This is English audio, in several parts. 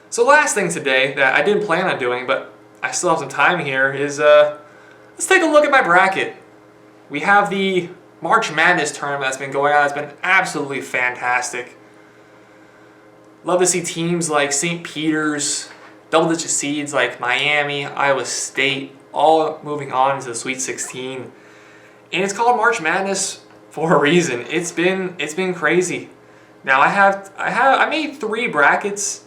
So last thing today that I didn't plan on doing, but I still have some time here, is let's take a look at my bracket. We have the March Madness tournament that's been going on. It's been absolutely fantastic. Love to see teams like St. Peter's, double-digit seeds like Miami, Iowa State, all moving on into the Sweet 16. And it's called March Madness for a reason. It's been crazy. Now I made 3 brackets.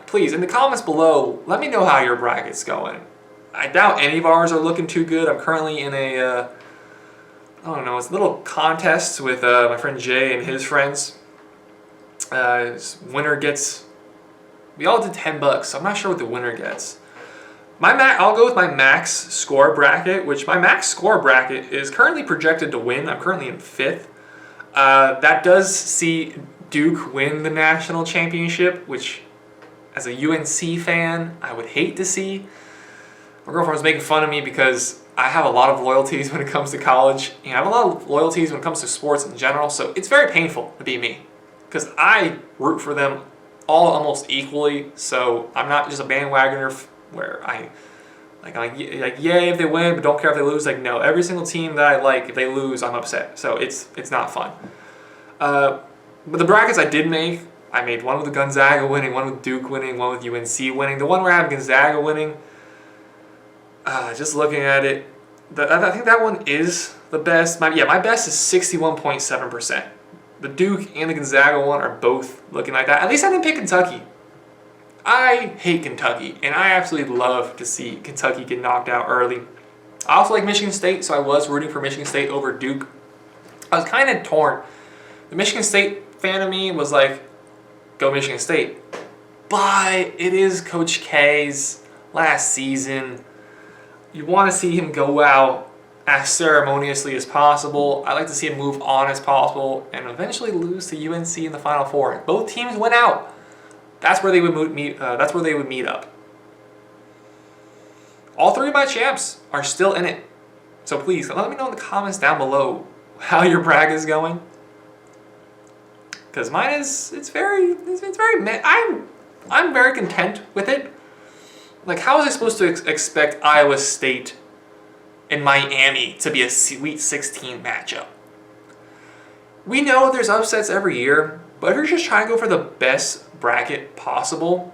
Please, in the comments below, let me know how your bracket's going. I doubt any of ours are looking too good. I'm currently in a I don't know, it's a little contest with my friend Jay and his friends. Winner gets, we all did $10, so I'm not sure what the winner gets. I'll go with my max score bracket, which my max score bracket is currently projected to win. I'm currently in 5th. That does see Duke win the national championship, which as a UNC fan, I would hate to see. My girlfriend was making fun of me because I have a lot of loyalties when it comes to college, and I have a lot of loyalties when it comes to sports in general, so it's very painful to be me because I root for them all almost equally, so I'm not just a bandwagoner where I'm like yay if they win, but don't care if they lose. Like, no, every single team that I like, if they lose, I'm upset, so it's not fun. But the brackets I did make, I made one with Gonzaga winning, one with Duke winning, one with UNC winning. The one where I have Gonzaga winning, just looking at it, I think that one is the best. My best is 61.7%. The Duke and the Gonzaga one are both looking like that. At least I didn't pick Kentucky. I hate Kentucky, and I absolutely love to see Kentucky get knocked out early. I also like Michigan State, so I was rooting for Michigan State over Duke. I was kind of torn. The Michigan State fan of me was like, go Michigan State. But it is Coach K's last season. You want to see him go out as ceremoniously as possible. I like to see him move on as possible and eventually lose to UNC in the Final Four. If both teams went out, that's where they would meet. That's where they would meet up. All 3 of my champs are still in it, so please let me know in the comments down below how your bracket is going. Because mine is I'm very content with it. Like, how was I supposed to expect Iowa State and Miami to be a Sweet 16 matchup? We know there's upsets every year, but if you're just trying to go for the best bracket possible,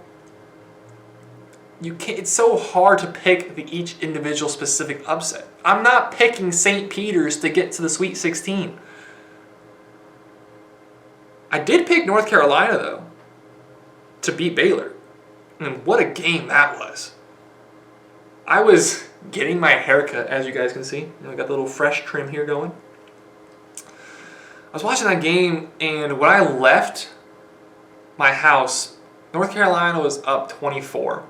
it's so hard to pick each individual specific upset. I'm not picking St. Peter's to get to the Sweet 16. I did pick North Carolina, though, to beat Baylor. And what a game that was. I was getting my haircut, as you guys can see. I got the little fresh trim here going. I was watching that game, and when I left my house, North Carolina was up 24.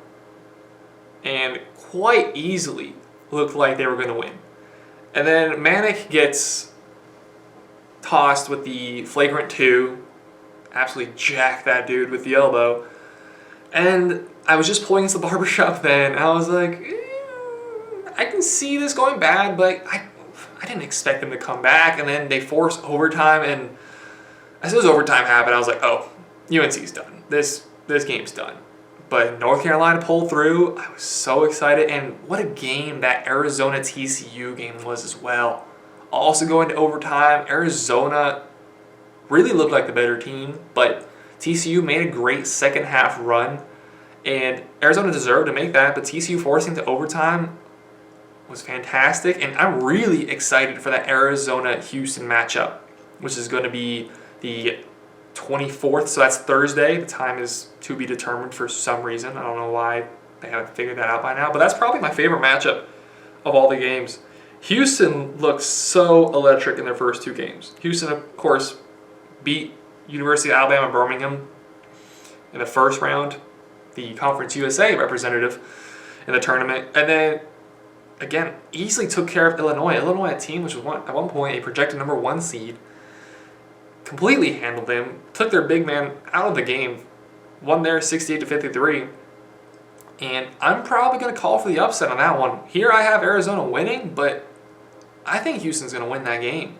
And quite easily looked like they were going to win. And then Manick gets tossed with the flagrant 2. Absolutely jacked that dude with the elbow. And I was just pulling into the barbershop then. I was like, I can see this going bad, but I didn't expect them to come back. And then they forced overtime, and as soon as overtime happened, I was like, oh, UNC's done. This game's done. But North Carolina pulled through. I was so excited, and what a game that Arizona-TCU game was as well. Also going to overtime, Arizona really looked like the better team, but TCU made a great second half run, and Arizona deserved to make that, but TCU forcing to overtime was fantastic, and I'm really excited for that Arizona-Houston matchup, which is going to be the 24th, so that's Thursday. The time is to be determined for some reason. I don't know why they haven't figured that out by now, but that's probably my favorite matchup of all the games. Houston looks so electric in their first 2 games. Houston, of course, beat University of Alabama Birmingham in the first round, the Conference USA representative in the tournament, and then again easily took care of Illinois. Illinois, a team which was at one point a projected number 1 seed, completely handled them, took their big man out of the game, won there 68-53, and I'm probably going to call for the upset on that one. Here I have Arizona winning, but I think Houston's going to win that game.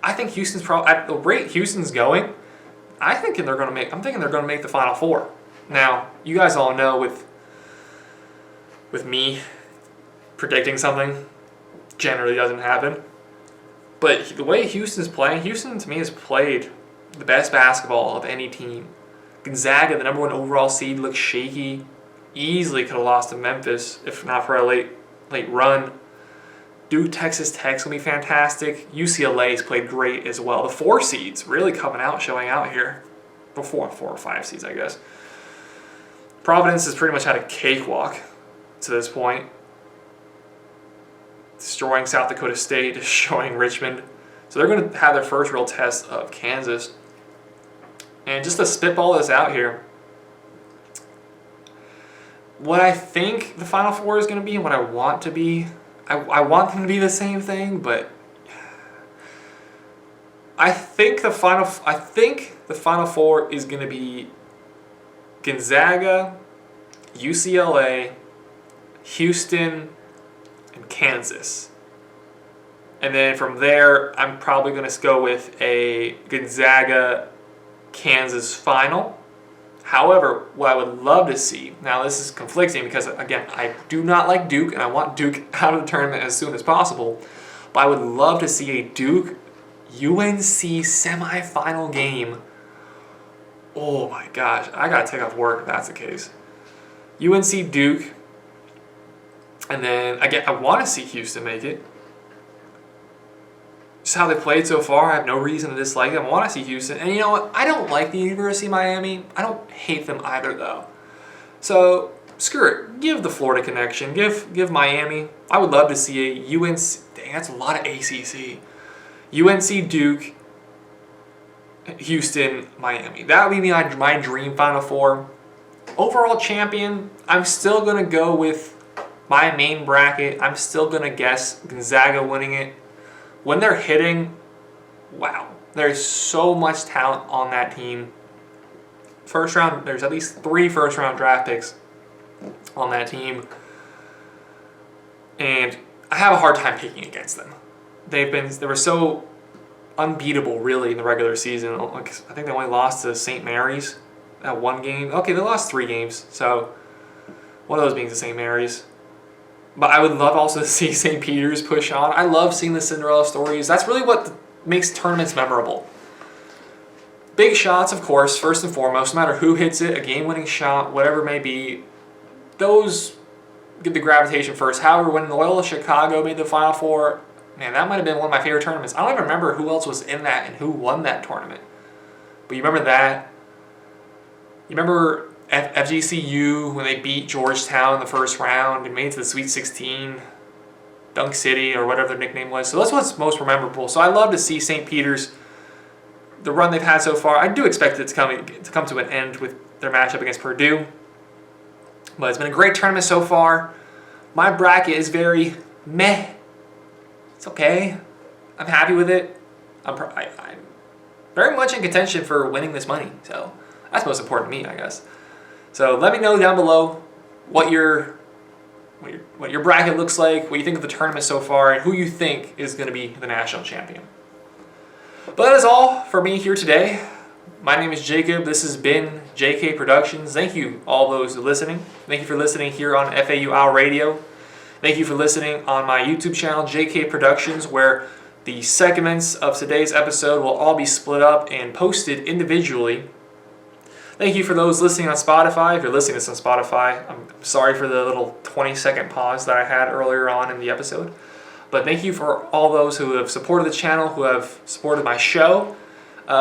I think Houston's probably, at the rate Houston's going, I'm thinking they're going to make the Final Four. Now, you guys all know with me predicting something generally doesn't happen. But the way Houston's playing, Houston to me has played the best basketball of any team. Gonzaga, the number 1 overall seed, looks shaky. Easily could have lost to Memphis if not for a late run. Duke, Texas Tech's going to be fantastic. UCLA's played great as well. The 4 seeds really coming out, showing out here. Before 4 or 5 seeds, I guess. Providence has pretty much had a cakewalk to this point. Destroying South Dakota State, destroying Richmond. So they're going to have their first real test of Kansas. And just to spitball this out here, what I think the Final Four is going to be and what I want to be, I want them to be the same thing, but I think the Final Four is going to be Gonzaga, UCLA, Houston, and Kansas. And then from there, I'm probably going to go with a Gonzaga-Kansas final. However, what I would love to see, now this is conflicting because, again, I do not like Duke, and I want Duke out of the tournament as soon as possible, but I would love to see a Duke-UNC semifinal game. Oh my gosh, I got to take off work if that's the case. UNC-Duke, and then, again, I want to see Houston make it. Just how they played so far, I have no reason to dislike them. I want to see Houston. And you know what? I don't like the University of Miami. I don't hate them either, though. So, screw it. Give the Florida connection. Give Miami. I would love to see a UNC. Dang, that's a lot of ACC. UNC, Duke, Houston, Miami. That would be my dream Final Four. Overall champion, I'm still going to go with my main bracket. I'm still going to guess Gonzaga winning it. When they're hitting, wow, there's so much talent on that team. First round, there's at least 3 first-round draft picks on that team. And I have a hard time picking against them. They were so unbeatable, really, in the regular season. I think they only lost to St. Mary's at 1 game. Okay, they lost 3 games, so one of those being to St. Mary's. But I would love also to see St. Peter's push on. I love seeing the Cinderella stories. That's really what makes tournaments memorable. Big shots, of course, first and foremost. No matter who hits it, a game-winning shot, whatever it may be, those get the gravitation first. However, when Loyola Chicago made the Final Four, man, that might have been one of my favorite tournaments. I don't even remember who else was in that and who won that tournament. But you remember that. You remember FGCU when they beat Georgetown in the first round and made it to the Sweet 16, Dunk City or whatever their nickname was. So that's what's most memorable. So I love to see St. Peter's, the run they've had so far. I do expect it to come to an end with their matchup against Purdue. But it's been a great tournament so far. My bracket is very meh. It's okay. I'm happy with it. I'm very much in contention for winning this money. So that's most important to me, I guess. So let me know down below what your bracket looks like, what you think of the tournament so far, and who you think is going to be the national champion. But that is all for me here today. My name is Jacob. This has been JK Productions. Thank you, all those listening. Thank you for listening here on FAU Owl Radio. Thank you for listening on my YouTube channel, JK Productions, where the segments of today's episode will all be split up and posted individually. Thank you for those listening on Spotify. If you're listening to this on Spotify, I'm sorry for the little 20-second pause that I had earlier on in the episode. But thank you for all those who have supported the channel, who have supported my show.